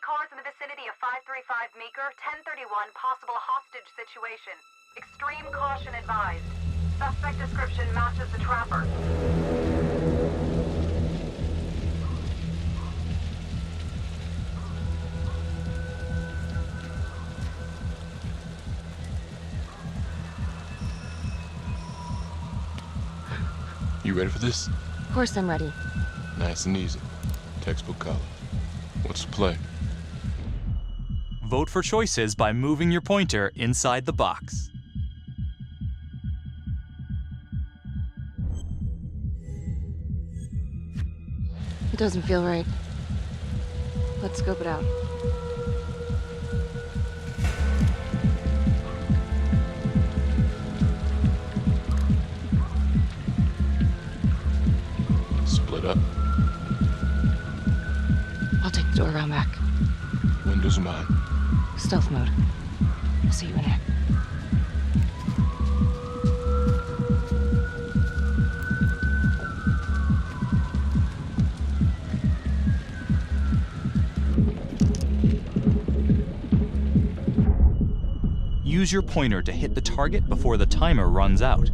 Cars in the vicinity of 535 Meeker, 1031, possible hostage situation. Extreme caution advised. Suspect description matches the trapper. You ready for this? Of course I'm ready. Nice and easy. Textbook color. What's the play? Vote for choices by moving your pointer inside the box. It doesn't feel right. Let's scope it out. Split up. I'll take the door around back. Windows are mine. Stealth mode. I'll see you in there. Use your pointer to hit the target before the timer runs out.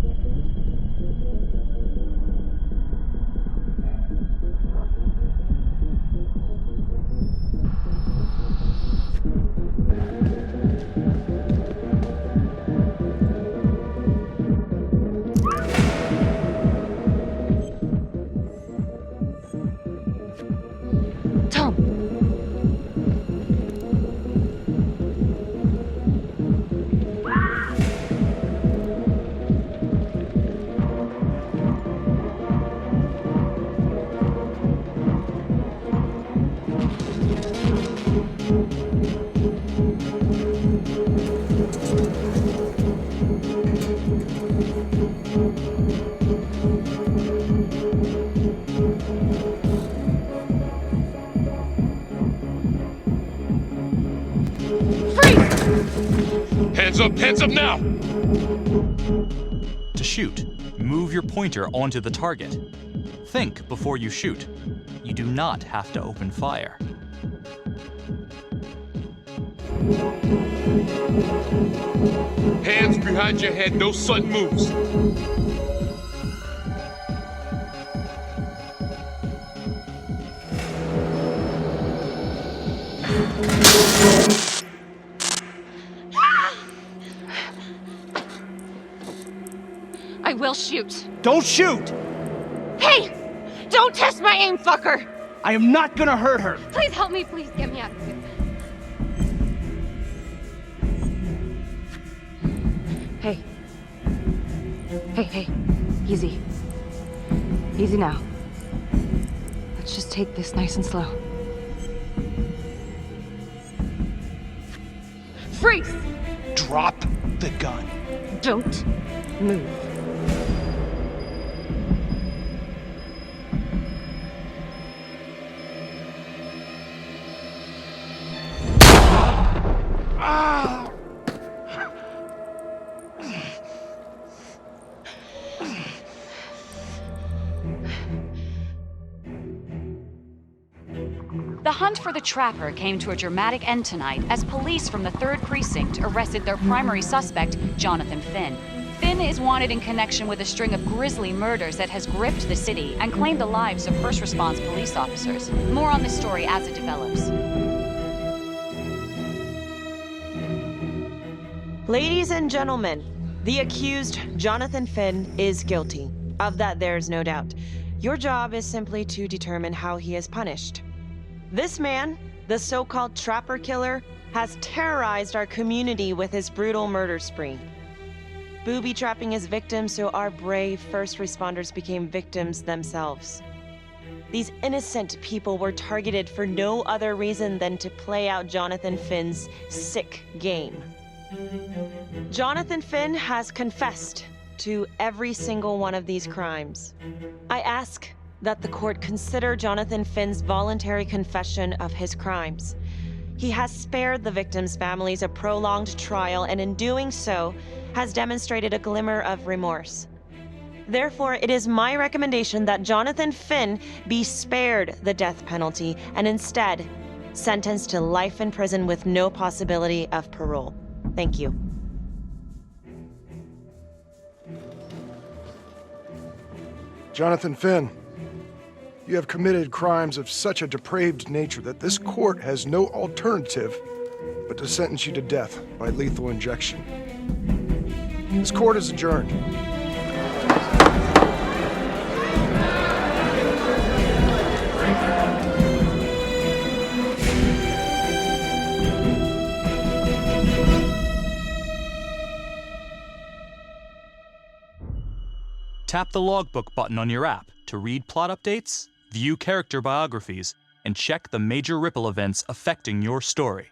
Hands up now! To shoot, move your pointer onto the target. Think before you shoot. You do not have to open fire. Hands behind your head, no sudden moves. I will shoot. Don't shoot! Hey! Don't test my aim, fucker! I am not gonna hurt her. Please help me, please get me out of here. Hey. Hey. Easy. Easy now. Let's just take this nice and slow. Freeze! Drop the gun. Don't move. The hunt for the trapper came to a dramatic end tonight as police from the 3rd Precinct arrested their primary suspect, Jonathan Finn. Finn is wanted in connection with a string of grisly murders that has gripped the city and claimed the lives of first response police officers. More on this story as it develops. Ladies and gentlemen, the accused, Jonathan Finn, is guilty. Of that, there's no doubt. Your job is simply to determine how he is punished. This man, the so-called Trapper Killer, has terrorized our community with his brutal murder spree. Booby-trapping his victims so our brave first responders became victims themselves. These innocent people were targeted for no other reason than to play out Jonathan Finn's sick game. Jonathan Finn has confessed to every single one of these crimes. I ask that the court consider Jonathan Finn's voluntary confession of his crimes. He has spared the victims' families a prolonged trial, and in doing so, has demonstrated a glimmer of remorse. Therefore, it is my recommendation that Jonathan Finn be spared the death penalty and instead sentenced to life in prison with no possibility of parole. Thank you. Jonathan Finn, you have committed crimes of such a depraved nature that this court has no alternative but to sentence you to death by lethal injection. This court is adjourned. Tap the logbook button on your app to read plot updates, view character biographies, and check the major ripple events affecting your story.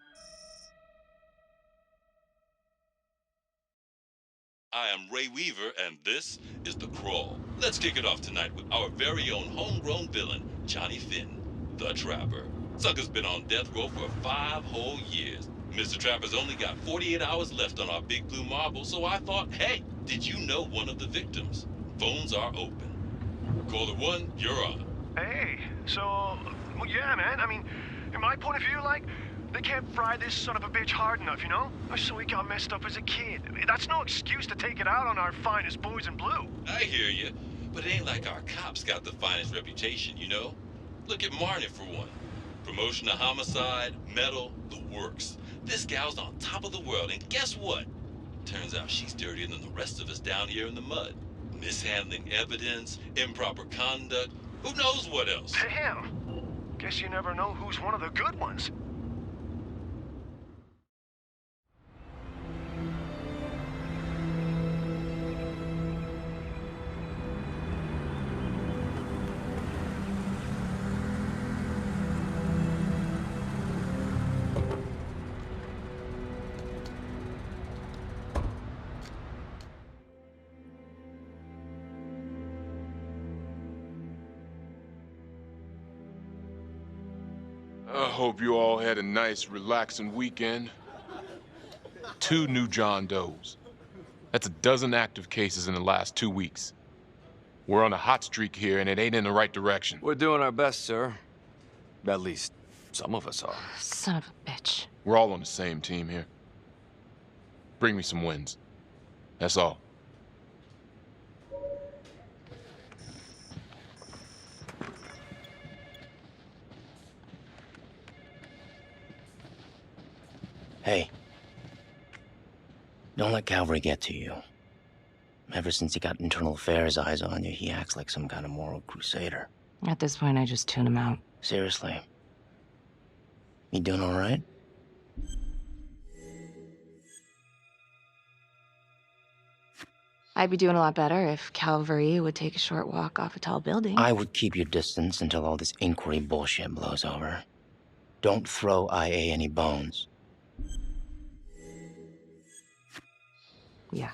I am Ray Weaver, and this is The Crawl. Let's kick it off tonight with our very own homegrown villain, Johnny Finn, the Trapper. Sucker's been on death row for 5 whole years. Mr. Trapper's only got 48 hours left on our big blue marble, so I thought, hey, did you know one of the victims? Phones are open. Caller 1, you're on. Hey, so, well, yeah, man. I mean, in my point of view, like, they can't fry this son of a bitch hard enough, you know? So he got messed up as a kid. That's no excuse to take it out on our finest boys in blue. I hear you, but it ain't like our cops got the finest reputation, you know? Look at Marnie for one. Promotion to homicide, medal, the works. This gal's on top of the world, and guess what? Turns out she's dirtier than the rest of us down here in the mud. Mishandling evidence, improper conduct, who knows what else? Damn. Guess you never know who's one of the good ones. I hope you all had a nice, relaxing weekend. 2 new John Does. That's a dozen active cases in the last 2 weeks. We're on a hot streak here, and it ain't in the right direction. We're doing our best, sir. At least, some of us are. Son of a bitch. We're all on the same team here. Bring me some wins. That's all. Hey, don't let Calvary get to you. Ever since he got internal affairs eyes on you, he acts like some kind of moral crusader. At this point, I just tune him out. Seriously. You doing all right? I'd be doing a lot better if Calvary would take a short walk off a tall building. I would keep your distance until all this inquiry bullshit blows over. Don't throw IA any bones. Yeah.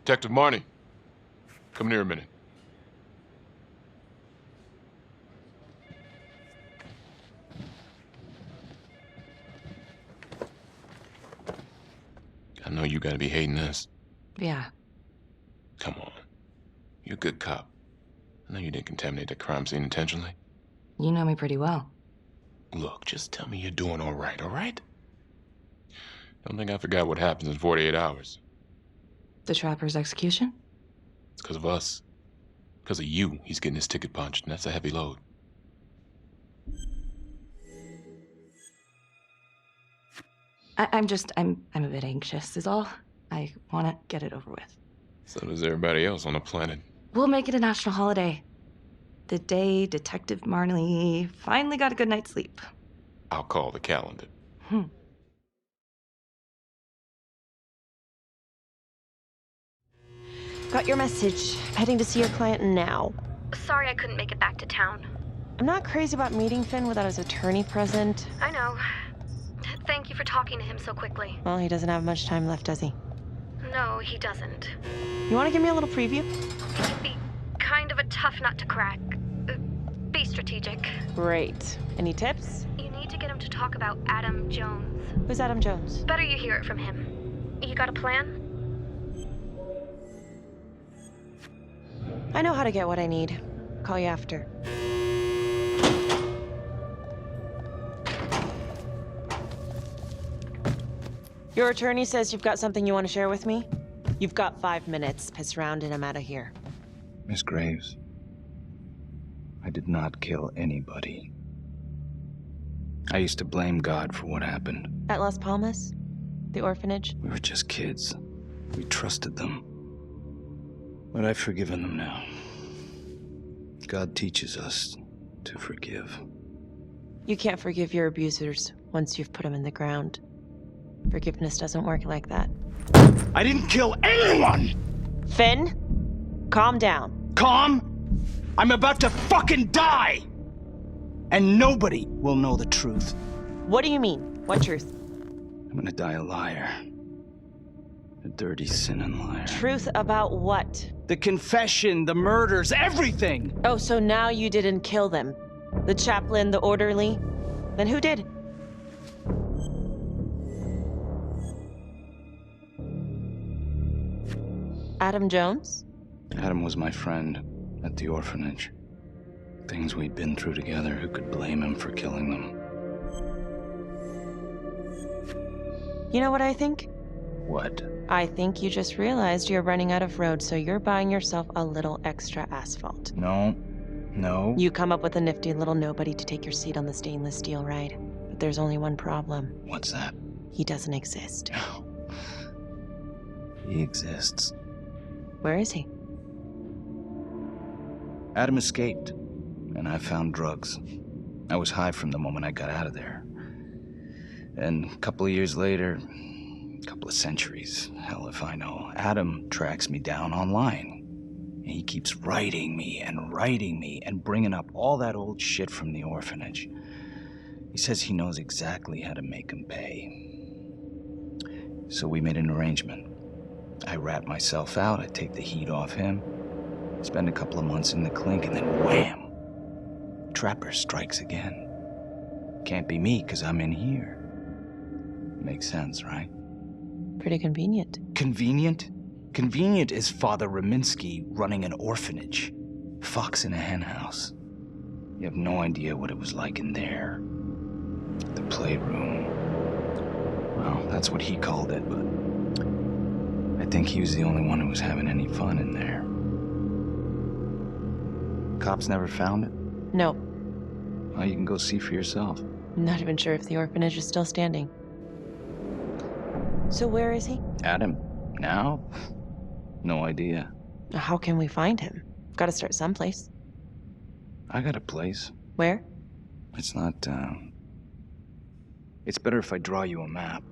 Detective Marnie, come here a minute. I know you gotta be hating this. Yeah. Come on. You're a good cop. I know you didn't contaminate the crime scene intentionally. You know me pretty well. Look, just tell me you're doing all right? Don't think I forgot what happens in 48 hours. The Trapper's execution? It's because of us. Because of you, he's getting his ticket punched, and that's a heavy load. I'm a bit anxious is all. I want to get it over with. So does everybody else on the planet. We'll make it a national holiday. the day Detective Marley finally got a good night's sleep. I'll call the calendar. Got your message. Heading to see your client now. Sorry I couldn't make it back to town. I'm not crazy about meeting Finn without his attorney present. I know. Thank you for talking to him so quickly. Well, he doesn't have much time left, does he? No, he doesn't. You want to give me a little preview? He'd be kind of a tough nut to crack. Be strategic. Great. Any tips? You need to get him to talk about Adam Jones. Who's Adam Jones? Better you hear it from him. You got a plan? I know how to get what I need. Call you after. Your attorney says you've got something you want to share with me? You've got 5 minutes. Piss around and I'm out of here. Miss Graves, I did not kill anybody. I used to blame God for what happened. At Las Palmas? The orphanage? We were just kids. We trusted them. But I've forgiven them now. God teaches us to forgive. You can't forgive your abusers once you've put them in the ground. Forgiveness doesn't work like that. I didn't kill anyone! Finn, calm down. Calm? I'm about to fucking die! And nobody will know the truth. What do you mean? What truth? I'm gonna die a liar. A dirty, sinning liar. Truth about what? The confession, the murders, everything! Oh, so now you didn't kill them? The chaplain, the orderly? Then who did? Adam Jones? Adam was my friend at the orphanage. Things we'd been through together, who could blame him for killing them? You know what I think? What? I think you just realized you're running out of road, so you're buying yourself a little extra asphalt. No. No. You come up with a nifty little nobody to take your seat on the stainless steel ride. But there's only one problem. What's that? He doesn't exist. He exists. Where is he? Adam escaped, and I found drugs. I was high from the moment I got out of there. And a couple of years later, a couple of centuries, hell if I know, Adam tracks me down online. And he keeps writing me and bringing up all that old shit from the orphanage. He says he knows exactly how to make him pay. So we made an arrangement. I rat myself out, I take the heat off him, spend a couple of months in the clink, and then wham! Trapper strikes again. Can't be me, 'cause I'm in here. Makes sense, right? Pretty convenient. Convenient? Convenient is Father Raminsky running an orphanage. Fox in a hen house. You have no idea what it was like in there. The playroom. Well, that's what he called it, but I think he was the only one who was having any fun in there. Cops never found it? No. Well, you can go see for yourself. Not even sure if the orphanage is still standing. So where is he? Adam? Now? No idea. How can we find him? Gotta start someplace. I got a place. Where? It's not, It's better if I draw you a map.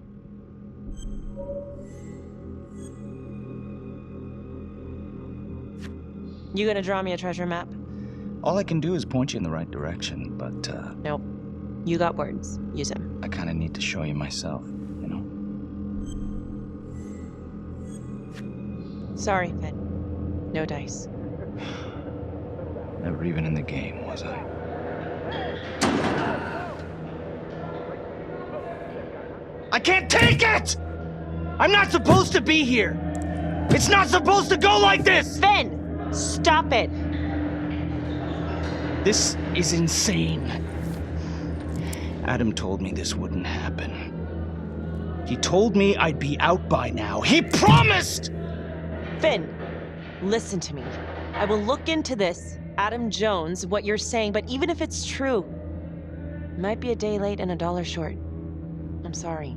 You gonna draw me a treasure map? All I can do is point you in the right direction, but, Nope. You got words. Use them. I kinda need to show you myself, you know? Sorry, Finn. No dice. Never even in the game, was I? I can't take it! I'm not supposed to be here! It's not supposed to go like this! Finn! Stop it! This is insane. Adam told me this wouldn't happen. He told me I'd be out by now. He promised! Finn, listen to me. I will look into this, Adam Jones, what you're saying, but even if it's true, it might be a day late and $1 short. I'm sorry.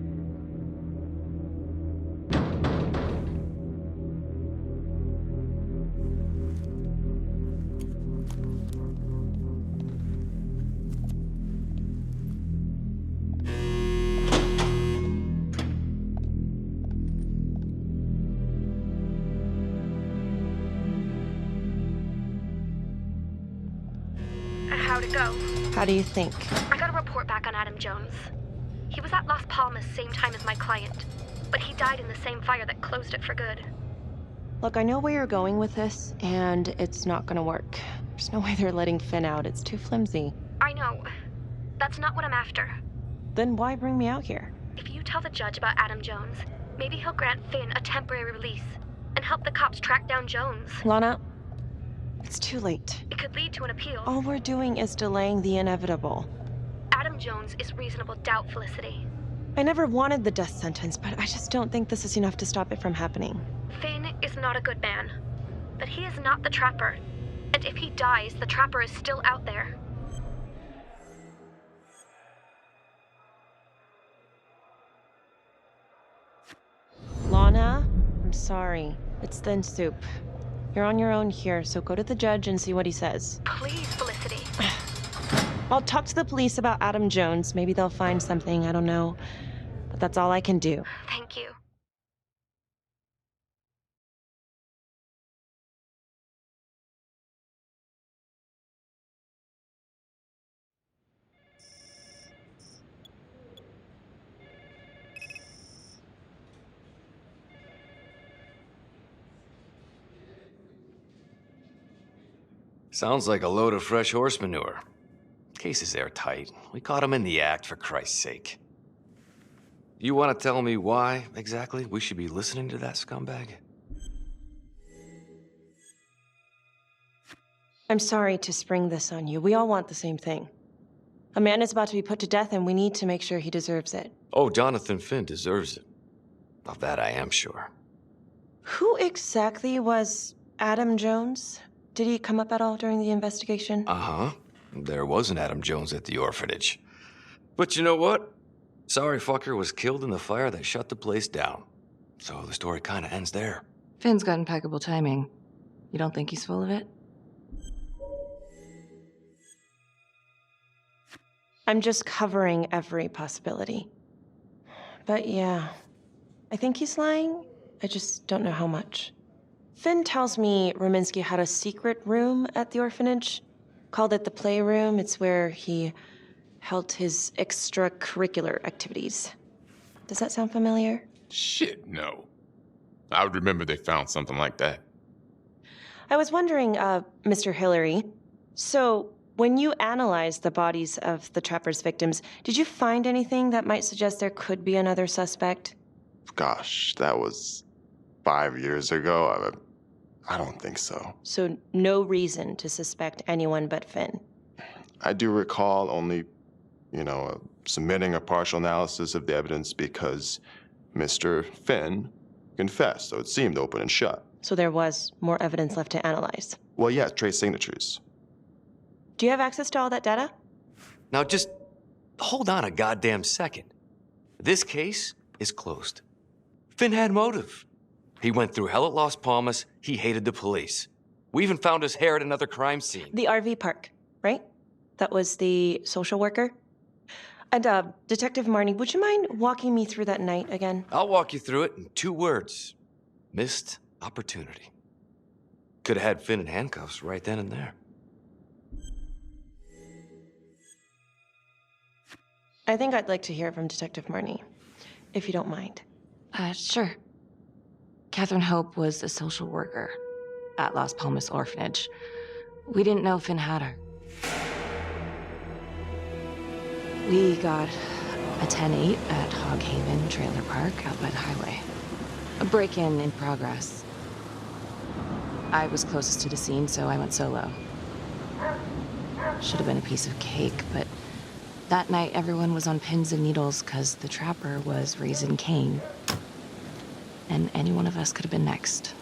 how'd it go? How do you think? I got a report back on Adam Jones. He was at Las Palmas same time as my client, but he died in the same fire that closed it for good. Look, I know where you're going with this, and it's not gonna work. There's no way they're letting Finn out. It's too flimsy. I know. That's not what I'm after. Then why bring me out here? If you tell the judge about Adam Jones, maybe he'll grant Finn a temporary release and help the cops track down Jones. Lana, it's too late. It could lead to an appeal. All we're doing is delaying the inevitable. Adam Jones is reasonable doubt, Felicity. I never wanted the death sentence, but I just don't think this is enough to stop it from happening. Finn is not a good man, but he is not the Trapper. And if he dies, the Trapper is still out there. Lana, I'm sorry. It's thin soup. You're on your own here, so go to the judge and see what he says. Please, Felicity. I'll talk to the police about Adam Jones. Maybe they'll find something, I don't know. But that's all I can do. Thank you. Sounds like a load of fresh horse manure. Case is airtight. We caught him in the act, for Christ's sake. You want to tell me why, exactly, we should be listening to that scumbag? I'm sorry to spring this on you. We all want the same thing. A man is about to be put to death, and we need to make sure he deserves it. Oh, Jonathan Finn deserves it. Of that I am sure. Who exactly was Adam Jones? Did he come up at all during the investigation? Uh-huh. There was an Adam Jones at the orphanage. But you know what? Sorry fucker was killed in the fire that shut the place down. So the story kind of ends there. Finn's got impeccable timing. You don't think he's full of it? I'm just covering every possibility. But yeah, I think he's lying. I just don't know how much. Finn tells me Rominsky had a secret room at the orphanage. Called it the playroom. It's where he held his extracurricular activities. Does that sound familiar? Shit, no. I would remember they found something like that. I was wondering, Mr. Hillary, so when you analyzed the bodies of the Trapper's victims, did you find anything that might suggest there could be another suspect? Gosh, that was 5 years ago. I don't think so. So no reason to suspect anyone but Finn? I do recall only, submitting a partial analysis of the evidence because Mr. Finn confessed, so it seemed open and shut. So there was more evidence left to analyze? Well, yeah, trace signatures. Do you have access to all that data? Now just hold on a goddamn second. This case is closed. Finn had motive. He went through hell at Las Palmas. He hated the police. We even found his hair at another crime scene. The RV park, right? That was the social worker? And, Detective Marnie, would you mind walking me through that night again? I'll walk you through it in 2 words. Missed opportunity. Could have had Finn in handcuffs right then and there. I think I'd like to hear from Detective Marnie, if you don't mind. Sure. Catherine Hope was a social worker at Las Palmas Orphanage. We didn't know Finn had her. We got a 10-8 at Hog Haven Trailer Park out by the highway. A break-in in progress. I was closest to the scene, so I went solo. Should have been a piece of cake, but that night everyone was on pins and needles because the Trapper was raising Cain. And any one of us could have been next.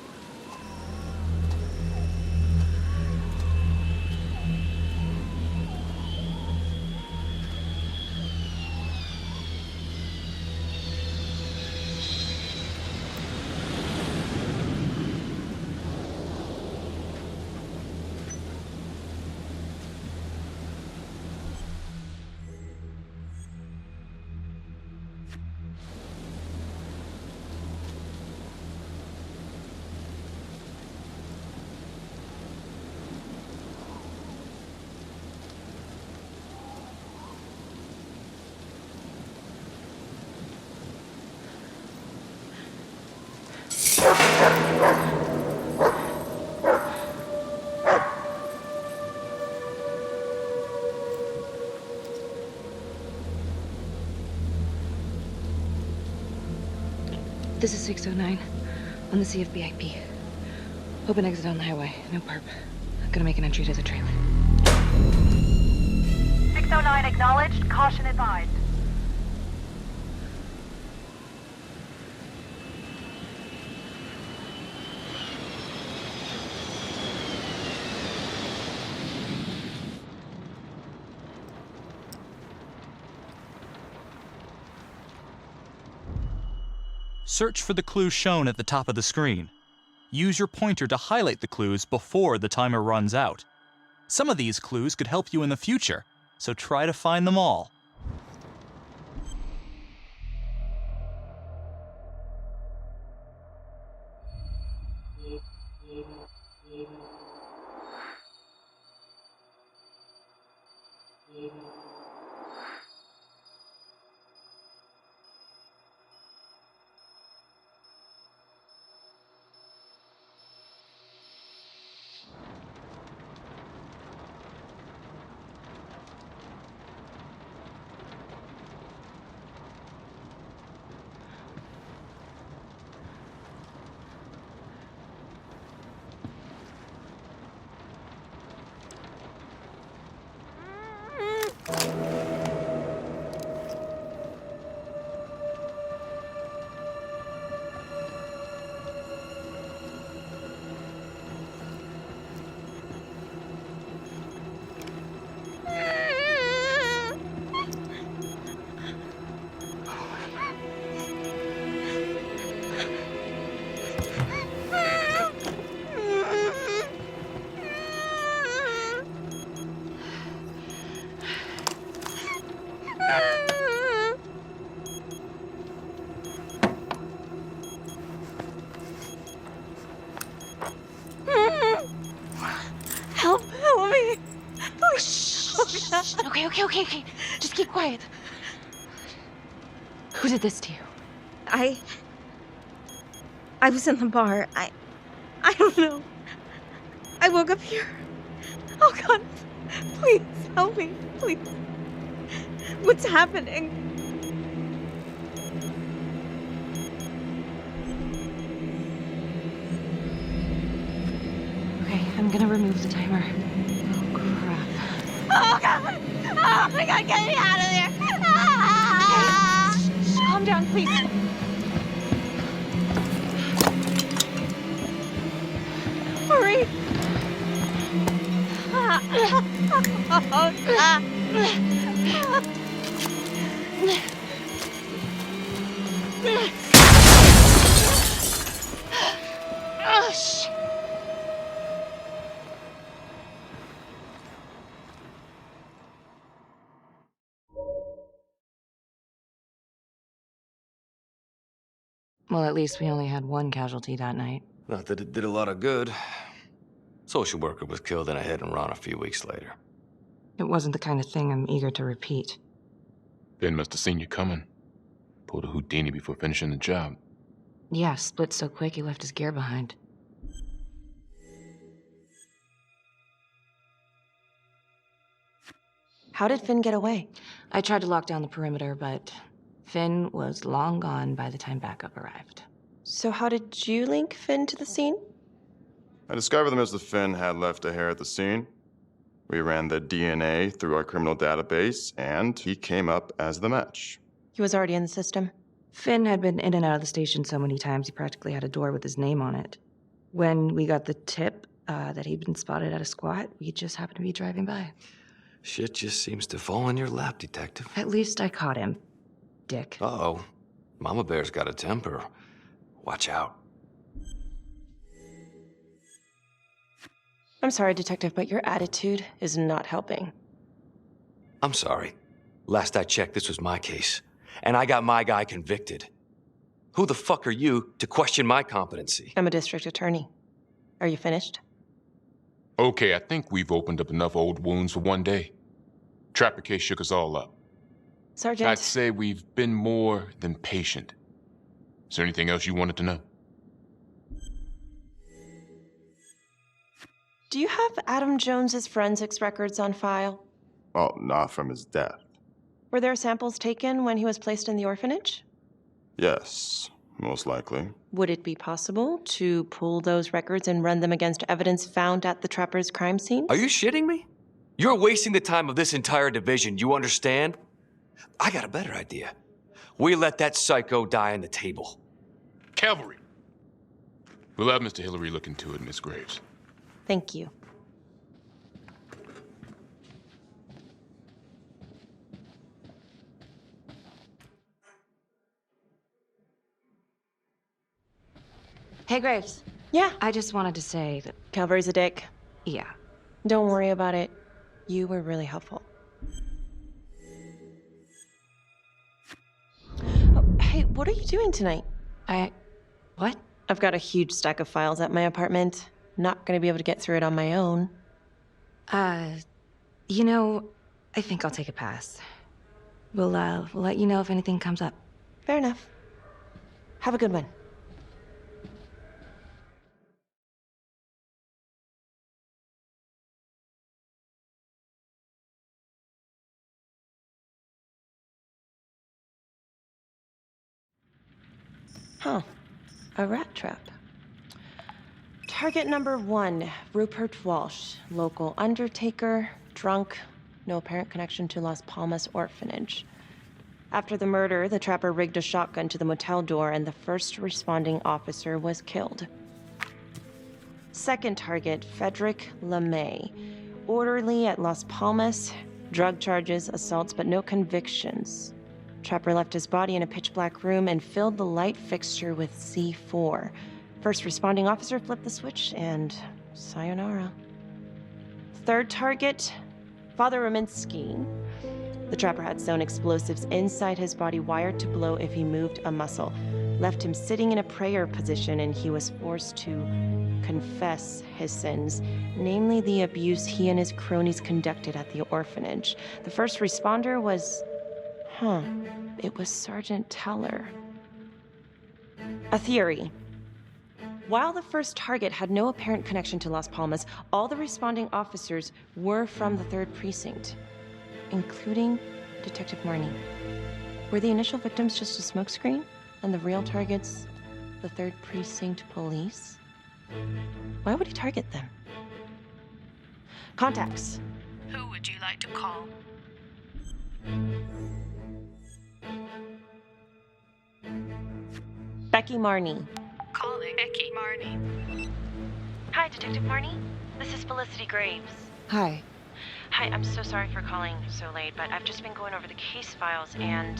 This is 609 on the CFBIP. Open exit on the highway. No perp. Gonna make an entry to the trailer. 609 acknowledged. Caution advised. Search for the clues shown at the top of the screen. Use your pointer to highlight the clues before the timer runs out. Some of these clues could help you in the future, so try to find them all. Help me. Please. Okay. Just keep quiet. Who did this to you? I was in the bar. I don't know. I woke up here. Oh God, please help me, please. What's happening? Okay, I'm gonna remove the timer. Oh, crap. Oh God! Oh my God, get me out of there! Ah! Shh, calm down, please. Hurry! Oh, shit. Well, at least we only had one casualty that night. Not that it did a lot of good. Social worker was killed in a hit and run a few weeks later. It wasn't the kind of thing I'm eager to repeat. Ben must have seen you coming. Pulled a Houdini before finishing the job. Yeah, split so quick he left his gear behind. How did Finn get away? I tried to lock down the perimeter, but Finn was long gone by the time backup arrived. So how did you link Finn to the scene? I discovered that Mr. Finn had left a hair at the scene. We ran the DNA through our criminal database, and he came up as the match. He was already in the system. Finn had been in and out of the station so many times he practically had a door with his name on it. When we got the tip that he'd been spotted at a squat, we just happened to be driving by. Shit just seems to fall in your lap, Detective. At least I caught him, dick. Uh-oh. Mama Bear's got a temper. Watch out. I'm sorry, Detective, but your attitude is not helping. I'm sorry. Last I checked, this was my case. And I got my guy convicted. Who the fuck are you to question my competency? I'm a district attorney. Are you finished? Okay, I think we've opened up enough old wounds for one day. Trapper case shook us all up. Sergeant. I'd say we've been more than patient. Is there anything else you wanted to know? Do you have Adam Jones's forensics records on file? Well, not from his death. Were there samples taken when he was placed in the orphanage? Yes. Most likely. Would it be possible to pull those records and run them against evidence found at the Trapper's crime scene? Are you shitting me? You're wasting the time of this entire division, you understand? I got a better idea. We let that psycho die on the table. Cavalry. We'll have Mr. Hillary look into it, Miss Graves. Thank you. Hey, Graves. Yeah? I just wanted to say that... Calvary's a dick. Yeah. Don't worry about it. You were really helpful. Oh, hey, what are you doing tonight? What? I've got a huge stack of files at my apartment. Not gonna be able to get through it on my own. You know, I think I'll take a pass. We'll let you know if anything comes up. Fair enough. Have a good one. Huh. A rat trap. Target number 1, Rupert Walsh, local undertaker, drunk, no apparent connection to Las Palmas orphanage. After the murder, the trapper rigged a shotgun to the motel door and the first responding officer was killed. Second target, Frederick LeMay, orderly at Las Palmas, drug charges, assaults, but no convictions. Trapper left his body in a pitch-black room and filled the light fixture with C4. First responding officer flipped the switch, and sayonara. Third target, Father Rominsky. The trapper had sewn explosives inside his body, wired to blow if he moved a muscle. Left him sitting in a prayer position, and he was forced to confess his sins, namely the abuse he and his cronies conducted at the orphanage. The first responder was... it was Sergeant Teller. A theory. While the first target had no apparent connection to Las Palmas, all the responding officers were from the 3rd Precinct, including Detective Marnie. Were the initial victims just a smokescreen, and the real targets the 3rd Precinct police? Why would he target them? Contacts. Who would you like to call? Becky Marnie. Calling Becky Marnie. Hi, Detective Marnie. This is Felicity Graves. Hi. Hi, I'm so sorry for calling so late, but I've just been going over the case files and...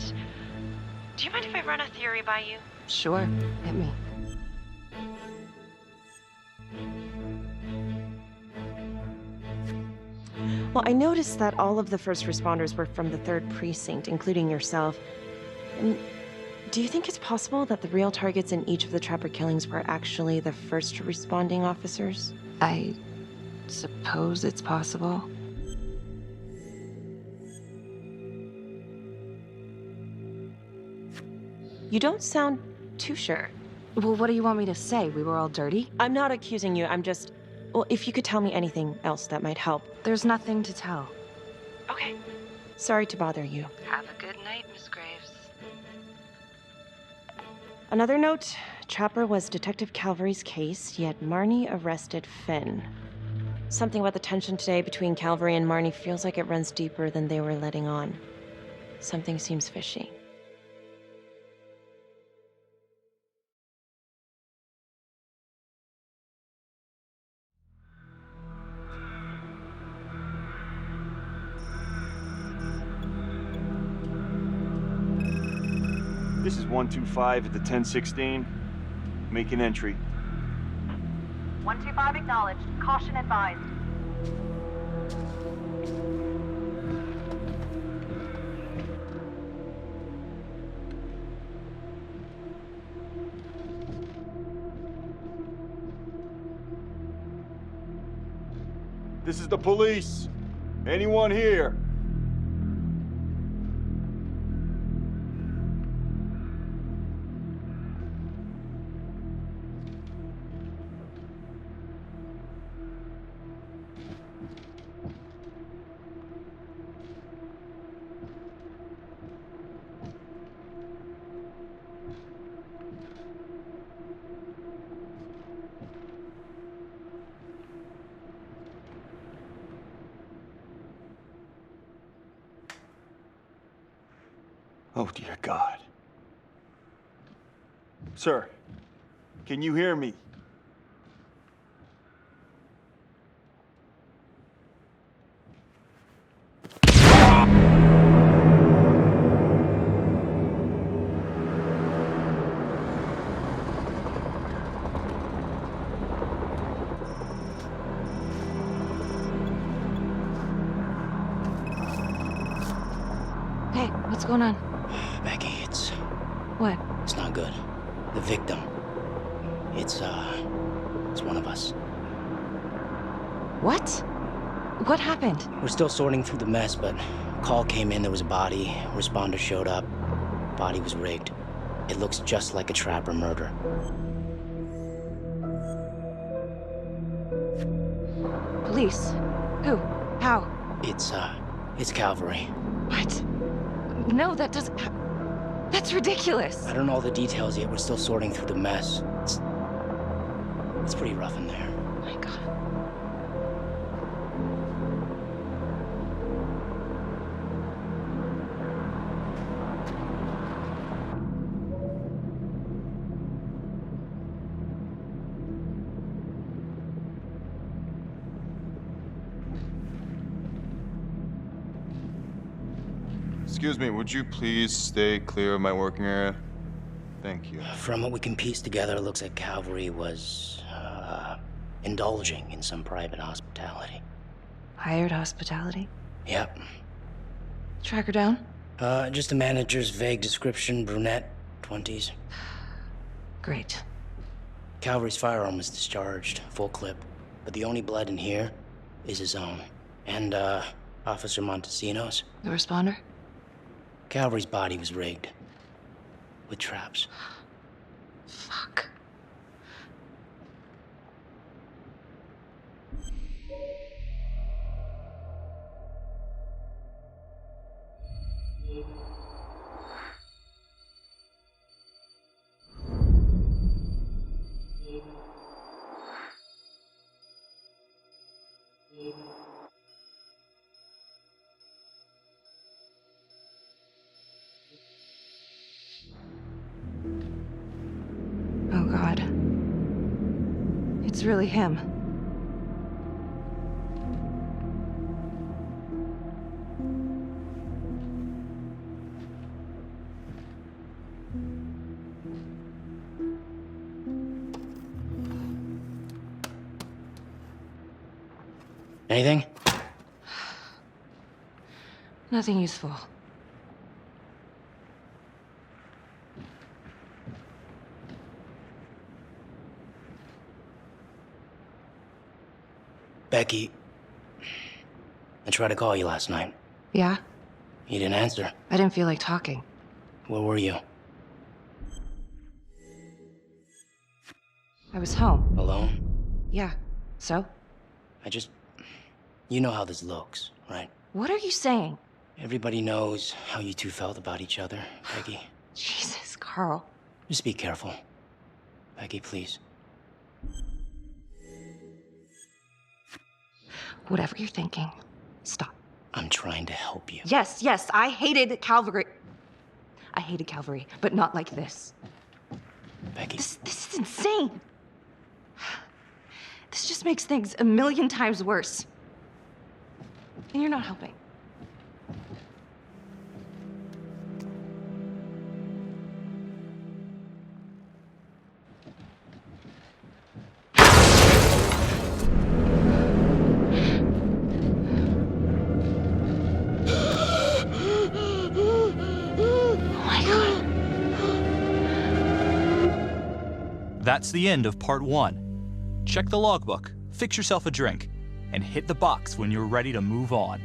Do you mind if I run a theory by you? Sure. Hit me. Well, I noticed that all of the first responders were from the 3rd Precinct, including yourself. And do you think it's possible that the real targets in each of the Trapper killings were actually the first responding officers? I suppose it's possible. You don't sound too sure. Well, what do you want me to say? We were all dirty? I'm not accusing you, I'm just... Well, if you could tell me anything else that might help. There's nothing to tell. Okay. Sorry to bother you. Have a good night, Miss Graves. Another note, Trapper was Detective Calvary's case, yet Marnie arrested Finn. Something about the tension today between Calvary and Marnie feels like it runs deeper than they were letting on. Something seems fishy. This is 125 at the 1016. Make an entry. 125 acknowledged. Caution advised. This is the police. Anyone here? Oh, dear God. Sir, can you hear me? Hey, what's going on? Becky, it's What? not good. The victim. It's one of us. What? What happened? We're still sorting through the mess, but call came in, there was a body. Responder showed up. Body was rigged. It looks just like a trapper murder. Police? Who? How? It's Calvary. What? No, that doesn't... That's ridiculous. I don't know all the details yet. We're still sorting through the mess. It's pretty rough in there. Oh my God. Excuse me, would you please stay clear of my working area? Thank you. From what we can piece together, it looks like Calvary was, indulging in some private hospitality. Hired hospitality? Yep. Track her down? Just a manager's vague description, brunette, 20s. Great. Calvary's firearm was discharged, full clip. But the only blood in here is his own. And, Officer Montesino's. The responder? Calvary's body was rigged. With traps. Fuck. Oh, God. It's really him. Anything? Nothing useful. Becky, I tried to call you last night. Yeah? You didn't answer. I didn't feel like talking. Where were you? I was home. Alone? Yeah. So? You know how this looks, right? What are you saying? Everybody knows how you two felt about each other, Becky. Jesus, Carl. Just be careful. Becky, please. Whatever you're thinking, stop. I'm trying to help you. Yes, I hated Calvary. I hated Calvary, but not like this. Becky. This is insane. This just makes things a million times worse. And you're not helping. That's the end of part 1. Check the logbook, fix yourself a drink, and hit the box when you're ready to move on.